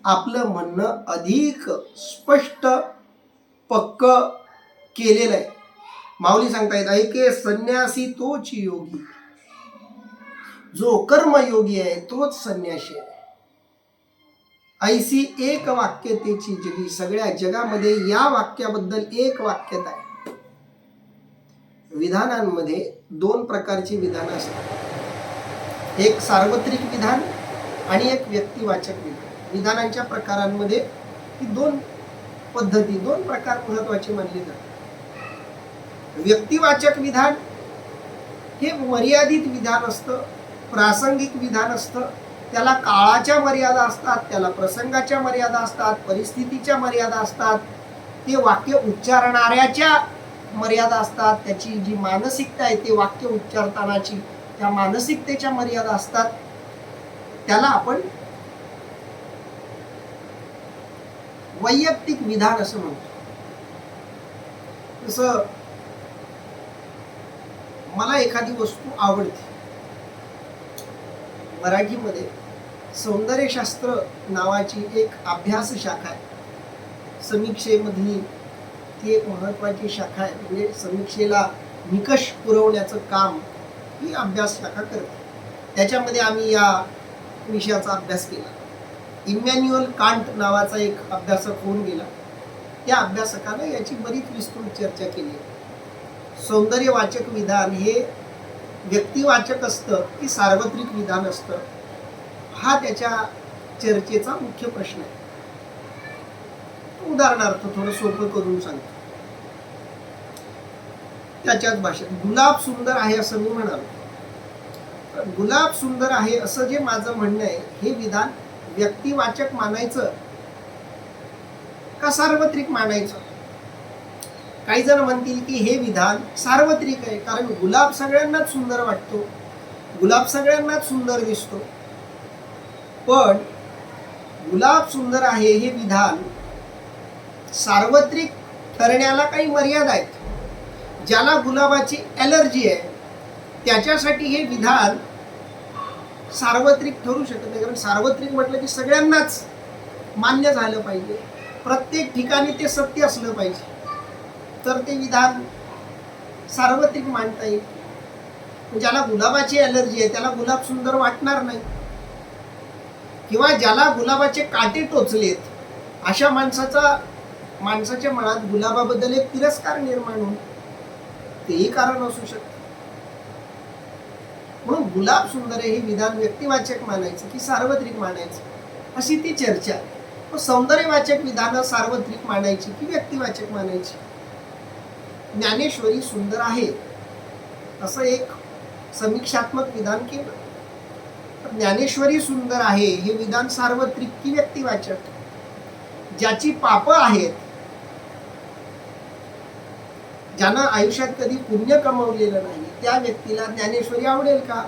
आपलं म्हणणं अधिक स्पष्ट पक्क केलेलं आहे. माऊली सांगतायत, ऐके संन्यासी तोच योगी, जो कर्मयोगी आहे तोच संन्यासी आहे. ऐसी एक वाक्यतेची जगी, सगळ्या जगामध्ये या वाक्याबद्दल एक वाक्यता आहे. विधानांमध्ये दोन प्रकारची विधानं असतात, एक सार्वत्रिक विधान आणि एक व्यक्तिवाचक विधान. विधानांच्या प्रकारांमध्ये ही दोन पद्धती, दोन प्रकार महत्वाचे मानले जातात. व्यक्तिवाचक विधान हे मर्यादित विधान असतं, प्रासंगिक विधान असतं. त्याला काळाच्या मर्यादा असतात, त्याला प्रसंगाच्या मर्यादा असतात, परिस्थितीच्या मर्यादा असतात, ते वाक्य उच्चारणाऱ्याच्या मर्यादा असतात, त्याची जी मानसिकता आहे ते वाक्य उच्चारतानाची त्या मानसिकतेच्या मर्यादा असतात. त्याला आपण वैयक्तिक विधान असं म्हणतो. जसं मला एखादी वस्तू आवडते, मराठीमध्ये सौंदर्यशास्त्र नावाची एक अभ्यास शाखा आहे. समीक्षेमधली ती एक महत्वाची शाखा आहे. म्हणजे समीक्षेला निकष पुरवण्याचं काम ही अभ्यास शाखा करते. त्याच्यामध्ये आम्ही या विषयाचा अभ्यास केला. इमॅन्युअल कांट नावाचा एक अभ्यासक होऊन गेला. त्या अभ्यासकानं याची बरीच विस्तृत चर्चा केली. सौंदर्यवाचक विधान हे व्यक्तिवाचक असतं की सार्वत्रिक विधान असतं, हा त्याच्या चर्चेचा मुख्य प्रश्न आहे. उदाहरणार्थ थोडं सोपं करून सांगतो. त्याच्याच भाषेत, गुलाब सुंदर आहे असं मी म्हणालो. गुलाब सुंदर आहे असं जे माझं म्हणणं आहे, हे विधान व्यक्तिवाचक मानायचं का सार्वत्रिक मानायचं? काही जण म्हणतील की हे विधान सार्वत्रिक आहे, कारण गुलाब सगळ्यांनाच सुंदर वाटतो, गुलाब सगळ्यांनाच सुंदर दिसतो. पण गुलाब सुंदर आहे हे विधान सार्वत्रिक ठरण्याला काही मर्यादा आहेत. ज्याला गुलाबाची ॲलर्जी आहे त्याच्यासाठी हे विधान सार्वत्रिक ठरू शकत नाही, कारण सार्वत्रिक म्हटलं की सगळ्यांनाच मान्य झालं पाहिजे, प्रत्येक ठिकाणी ते सत्य असलं पाहिजे, तर ते विधान सार्वत्रिक मांडता येईल. ज्याला गुलाबाची ॲलर्जी आहे त्याला गुलाब सुंदर वाटणार नाही, किंवा ज्याला गुलाबाचे काटे टोचलेत अशा माणसाच्या मनात गुलाबाबद्दल एक तिरस्कार निर्माण होईल, तेही कारण असू शकतं. म्हणून गुलाब सुंदर आहे हे विधान व्यक्तिवाचक मानायचं की सार्वत्रिक मानायचं, अशी ती चर्चा आहे. सौंदर्यवाचक विधानं सार्वत्रिक मानायची की व्यक्तिवाचक मानायची? ज्ञानेश्वरी सुंदर आहे असं एक समीक्षात्मक विधान केलं. ज्ञानेश्वरी सुंदर आहे हे विधान सार्वत्रिक की व्यक्तिवाचक? ज्याची पापं आहेत, ज्यानं आयुष्यात कधी पुण्य कमवलेलं नाही, त्या व्यक्तीला ज्ञानेश्वरी आवडेल का?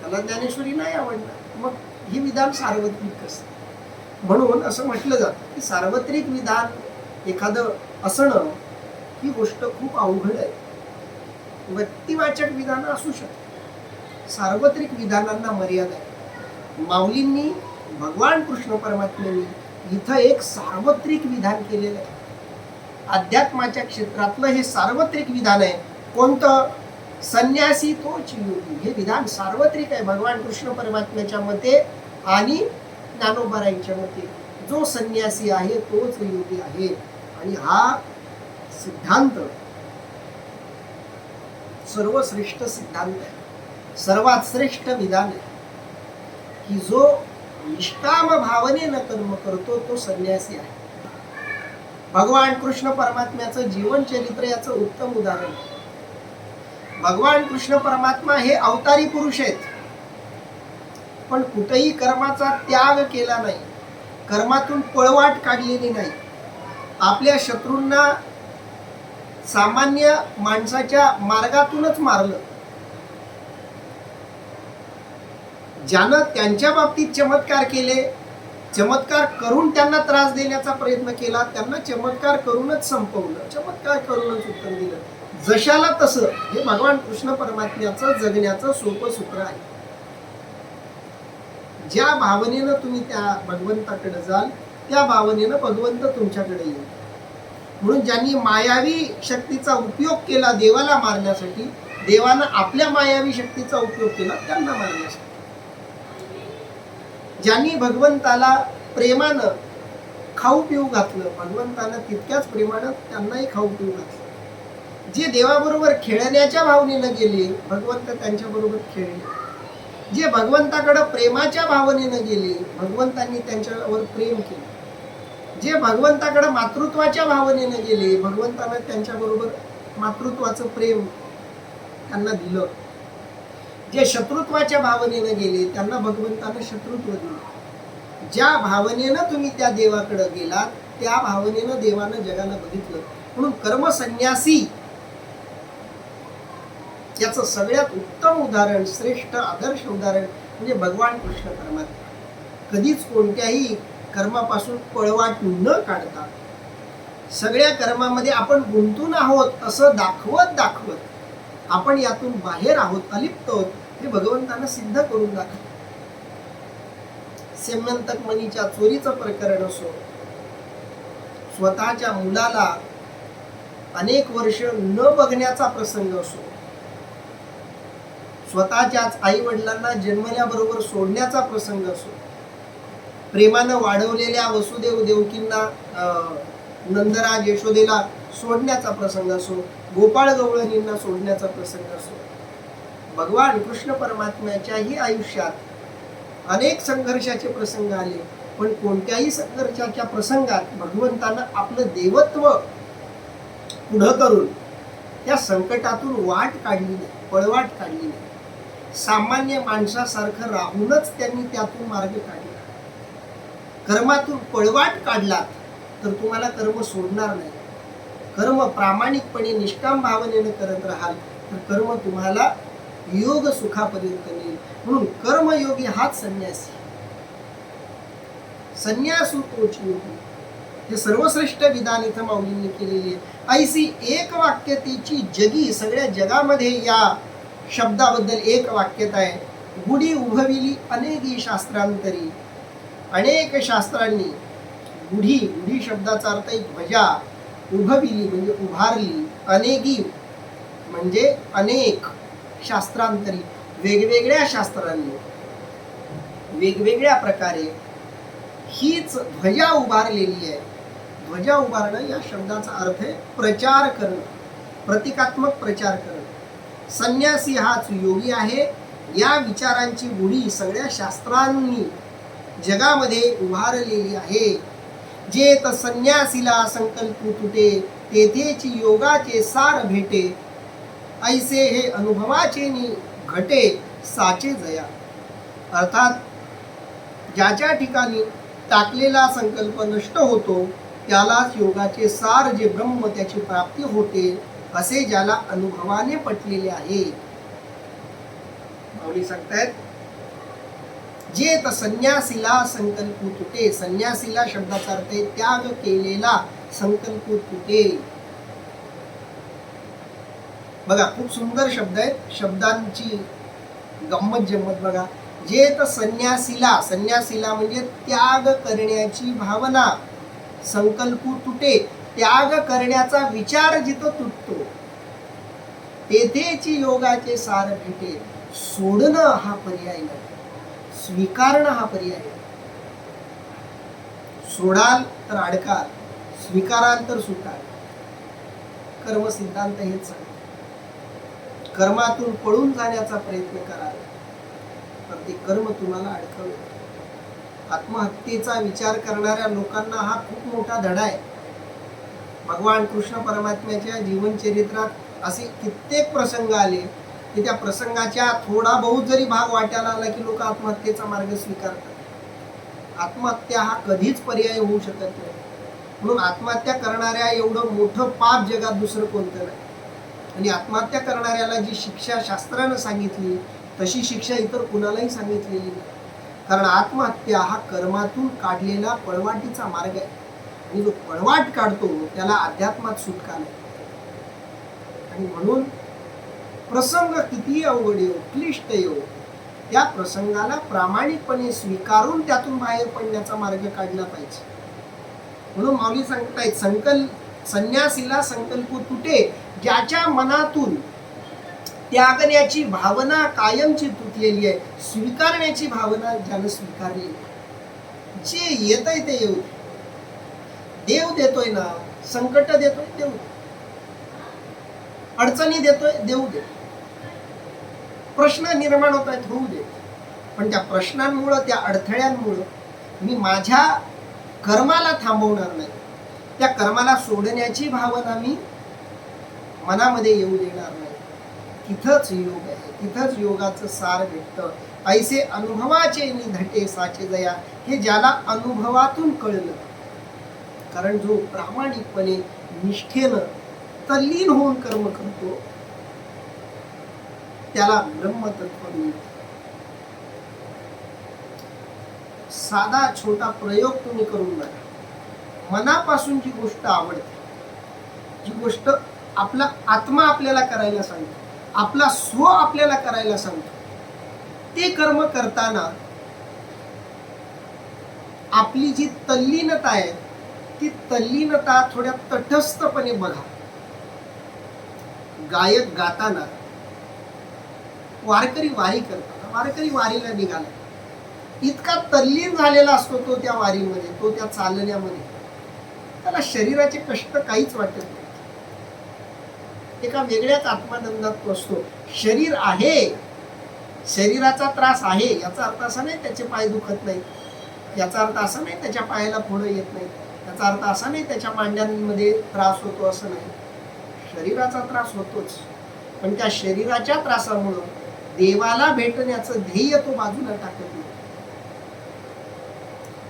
त्याला ज्ञानेश्वरी नाही आवडणार. मग हे विधान सार्वत्रिक असतं. म्हणून असं म्हटलं जातं की सार्वत्रिक विधान एखादं असणं ही गोष्ट खूप अवघड आहे. व्यक्तिवाचक विधान असू शकते, सार्वत्रिक विधानांना मर्यादा आहे. माऊलींनी, भगवान कृष्ण परमात्म्यांनी इथं एक सार्वत्रिक विधान केलेलं आहे. अध्यात्माच्या क्षेत्रातलं हे सार्वत्रिक विधान आहे. कोणतं? संन्यासी तोच योगी. हे विधान सार्वत्रिक आहे भगवान कृष्ण परमात्म्याच्या मते आणि ज्ञानोबारायांच्या मते. जो संन्यासी आहे तोच योगी आहे. आणि हा सिद्धांत सर्वश्रेष्ठ सिद्धांत आहे, सर्वात श्रेष्ठ विधान आहे की जो निष्काम भावनेनं कर्म करतो तो संन्यासी आहे. भगवान कृष्ण परमात्म्याचं जीवन चरित्र याचं उत्तम उदाहरण. भगवान कृष्ण परमात्मा हे अवतारी पुरुष आहेत, पण कुठेही कर्माचा त्याग केला नाही, कर्मातून पळवाट काढलेली नाही. आपल्या शत्रूंना सामान्य माणसाच्या मार्गातूनच मारलं. ज्यानं त्यांच्या बाबतीत चमत्कार केले, चमत्कार करून त्यांना त्रास देण्याचा प्रयत्न केला, त्यांना चमत्कार करूनच संपवलं, चमत्कार करूनच उत्तर दिलं. जशाला तसं हे भगवान कृष्ण परमात्म्याचं जगण्याचं सोपं सूत्र आहे. ज्या भावनेनं तुम्ही त्या भगवंताकडे जाल त्या भावनेनं भगवंत तुमच्याकडे येईल. म्हणून ज्यांनी मायावी शक्तीचा उपयोग केला देवाला मारण्यासाठी, देवानं आपल्या मायावी शक्तीचा उपयोग केला त्यांना मारण्यासाठी. ज्यांनी भगवंताला प्रेमानं खाऊ पिऊ घातलं, भगवंतानं तितक्याच प्रेमानं त्यांनाही खाऊ पिऊ घातलं. जे देवाबरोबर खेळण्याच्या भावनेनं गेले, भगवंत त्यांच्याबरोबर खेळले. जे भगवंताकडे प्रेमाच्या भावनेनं गेले, भगवंतांनी त्यांच्यावर प्रेम केलं. जे भगवंताकडे मातृत्वाच्या भावनेनं गेले, भगवंतानं त्यांच्याबरोबर मातृत्वाचं प्रेम त्यांना दिलं. जे शत्रुत्वाच्या भावनेनं गेले त्यांना भगवंतानं शत्रुत्व दिलं. ज्या भावनेनं तुम्ही त्या देवाकडे गेलात त्या भावनेनं देवानं जगाला बघितलं. म्हणून कर्मसन्यासी याचं सगळ्यात उत्तम उदाहरण, श्रेष्ठ आदर्श उदाहरण म्हणजे भगवान कृष्ण परमात्मा. कधीच कोणत्याही कर्मापासून पळवाट न काढता सगळ्या कर्मामध्ये आपण गुंतून आहोत असं दाखवत दाखवत आपण यातून बाहेर आहोत, अलिप्त आहोत हे भगवंतानं सिद्ध करून दाखवलं. सेमंतक मणीच्या चोरीचं प्रकरण असो, स्वतःच्या मुलाला अनेक वर्ष न बघण्याचा प्रसंग असो, स्वतःच्याच आई वडिलांना जन्मल्याबरोबर सोडण्याचा प्रसंग असो, प्रेमानं वाढवलेल्या वसुदेव देवकींना नंदराज यशोदेला सोडण्याचा प्रसंग असो, गोपाळ गवळणींना सोडण्याचा प्रसंग असो, भगवान कृष्ण परमात्म्याच्याही आयुष्यात अनेक संघर्षाचे प्रसंग आले. पण कोणत्याही संघर्षाच्या प्रसंगात भगवंतानं आपलं देवत्व पुढं करून त्या संकटातून वाट काढली नाही, पळवाट काढली नाही. सामान्य माणसासारखं राहूनच त्यांनी त्यातून मार्ग काढला. कर्मातून पळवाट काढलात तर तुम्हाला कर्म सोडणार नाही. कर्म प्रामाणिकपणे निष्काम भावनेने करत राहाल तर कर्म तुम्हाला योग सुखापर्यंत नेईल. म्हणून कर्मयोगी हाच संन्यासी. संन्यासू तोच योगी. हे सर्वश्रेष्ठ विधान इथं माऊलींनी केलेली आहे. ऐसी एक वाक्यतेची जगी, सगळ्या जगामध्ये या शब्दाबद्दल एक वाक्यता आहे. गुढी उभविली अनेकी शास्त्रांतरी. अनेक शास्त्रांनी गुढी, गुढी शब्दाचा अर्थ आहे ध्वजा, उभविली म्हणजे उभारली, अनेकी म्हणजे अनेक, शास्त्रांतरी वेगवेगळ्या शास्त्रांनी वेगवेगळ्या प्रकारे हीच ध्वजा उभारलेली आहे. ध्वजा उभारणं या शब्दाचा अर्थ आहे प्रचार करणं, प्रतिकात्मक प्रचार करणं. संन्यासी हाच योगी आहे. या विचारांची गुढी सगळ्या शास्त्रांनी जगामध्ये उभारलेली आहे. जे त संन्यासीला संकल्प तुटे, तेथेची योगाचे सार भेटे. ऐसे हे अनुभवाचे घटे साचे जया. अर्थात ज्याच्या ठिकाणी टाकलेला संकल्प नष्ट होतो त्यालाच योगाचे सार जे ब्रह्म त्याची प्राप्ती होते असे ज्याला अनुभवाने पटलेले आहे. माऊली सांगतायत जेत संन्यासीला संकल्प तुटे. संन्यासीला शब्दाचा अर्थ आहे त्याग केलेला, संकल्प तुटे. बघा खूप सुंदर शब्द आहेत, शब्दांची गंमत जम्मत बघा. जेत संन्यासीला, संन्यासीला म्हणजे त्याग करण्याची भावना, संकल्प तुटे, त्याग करण्याचा विचार जिथं तुटतो तेथेची योगाचे सार भेटे. सोडणं हा पर्याय नाही, स्वीकारणं हा पर्याय. सोडाल तर अडकाल, स्वीकाराल तर सुटाल. कर्म सिद्धांत हेच सांगतो. कर्मातून पळून जाण्याचा प्रयत्न कराल तर ते कर्म तुम्हाला अडकवेल. आत्महत्येचा विचार करणाऱ्या लोकांना हा खूप मोठा धडा आहे. भगवान कृष्ण परमात्म्याच्या जीवनचरित्रात असे कित्येक प्रसंग आले की त्या प्रसंगाच्या थोडा बहुत जरी भाग वाट्याला आला की लोक आत्महत्येचा मार्ग स्वीकारतात. आत्महत्या हा कधीच पर्याय होऊ शकत नाही. म्हणून आत्महत्या करणाऱ्या एवढं मोठं पाप जगात दुसरं कोणतं नाही. आणि आत्महत्या करणाऱ्याला जी शिक्षा शास्त्रानं सांगितली तशी शिक्षा इतर कुणालाही सांगितलेली नाही. कारण आत्महत्या हा कर्मातून काढलेला पळवाटीचा मार्ग आहे. आणि जो पळवाट काढतो त्याला अध्यात्मात सुटका नाही. आणि म्हणून प्रसंग किती अवघड येऊ, क्लिष्ट येऊ, त्या प्रसंगाला प्रामाणिकपणे स्वीकारून त्यातून बाहेर पडण्याचा मार्ग काढला पाहिजे. म्हणून माऊली सांगतायत संन्यासीला संकल्प तुटे. ज्याच्या मनातून त्यागण्याची भावना कायमची तुटलेली आहे, स्वीकारण्याची भावना ज्यानं स्वीकारली, जे येतंय ते येऊ. देव देतोय ना, संकट देतोय देऊ, अडचणी देतोय देऊ दे, प्रश्न निर्माण होत आहेत होऊ दे. पण त्या प्रश्नांमुळं, त्या अडथळ्यांमुळं मी माझ्या कर्माला थांबवणार नाही. त्या कर्माला सोडण्याची भावना मी मनामध्ये येऊ देणार नाही. तिथंच योग आहे, तिथंच योगाचं सार भेटतं. ऐसे अनुभवाचे निधटे साचे जया. हे ज्याला अनुभवातून कळलं. कारण जो प्रामाणिकपणे निष्ठेनं तल्लीन होऊन कर्म करतो त्याला ब्रह्मतत्व मिळतं. साधा छोटा प्रयोग तुम्ही करून बघा. मनापासून जी गोष्ट आवडते, जी गोष्ट आपला आत्मा आपल्याला करायला सांगतो, आपला स्व आपल्याला करायला सांगतो, ते कर्म करताना आपली जी तल्लीनता आहे ती तल्लीनता थोड्या तटस्थपणे बघा. गायक गाताना, वारकरी वारी करताना, वारकरी वारीला निघाला, इतका तल्लीन झालेला असतो तो त्या वारीमध्ये, तो त्या चालण्यामध्ये, त्याला शरीराचे कष्ट काहीच वाटत नाही. एका वेगळ्याच आत्मानंदात तो असतो. शरीर आहे, शरीराचा त्रास आहे, याचा अर्थ असा नाही त्याचे पाय दुखत नाही, याचा अर्थ असा नाही त्याच्या पायाला फोडं येत नाही, याचा अर्थ असा नाही त्याच्या मांड्यांमध्ये त्रास होतो, असं नाही. शरीराचा त्रास होतोच, पण त्या शरीराच्या त्रासामुळं देवाला भेटण्याचं ध्येय तो बाजूला टाकत नाही.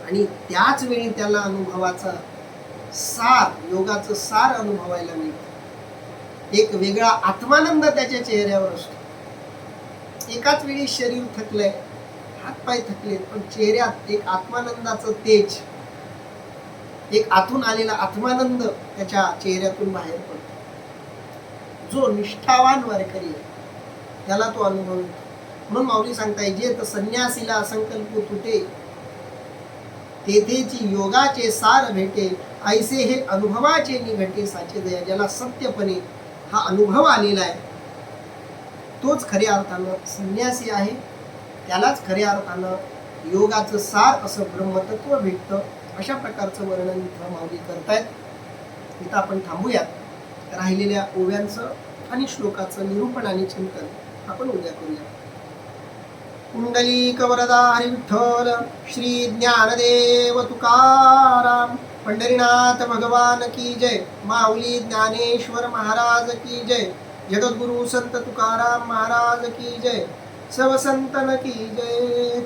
आणि त्याच वेळी त्याला अनुभवाचा सार, योगाचं सार अनुभवायला मिळतं. एक वेगळा आत्मानंद त्याच्या चेहऱ्यावर असतो. एकाच वेळी शरीर थकलंय, हातपाय थकलेत, पण चेहऱ्यात एक आत्मानंदाचं तेज, एक आतून आलेला आत्मानंद त्याच्या चेहऱ्यातून बाहेर पडतो. जो निष्ठावान वारकरी आहे त्याला तो अनुभव येतो. म्हणून माऊली सांगताय, जे तर संन्यासीला संकल्प तुटे, तेथेची योगाचे सार भेटे. ऐसे हे अनुभवाचे निघटे साचे दया. ज्याला सत्यपणे हा अनुभव आलेला आहे तोच खऱ्या अर्थानं संन्यासी आहे. त्यालाच खऱ्या अर्थानं योगाचं सार असं ब्रह्मतत्व भेटतं. अशा प्रकारचं वर्णन इथं माऊली करतायत. इथं आपण थांबूयात. राहिलेल्या ओव्यांचं आणि श्लोकाचं निरूपण आणि चिंतन आपण उद्या करूया. कुंडलिक वरदा हरी विठ्ठल. श्री ज्ञानदेव तुकाराम. पंढरीनाथ भगवान की जय. माऊली ज्ञानेश्वर महाराज की जय. जगद्गुरु संत तुकाराम महाराज की जय. सब संतन की जय.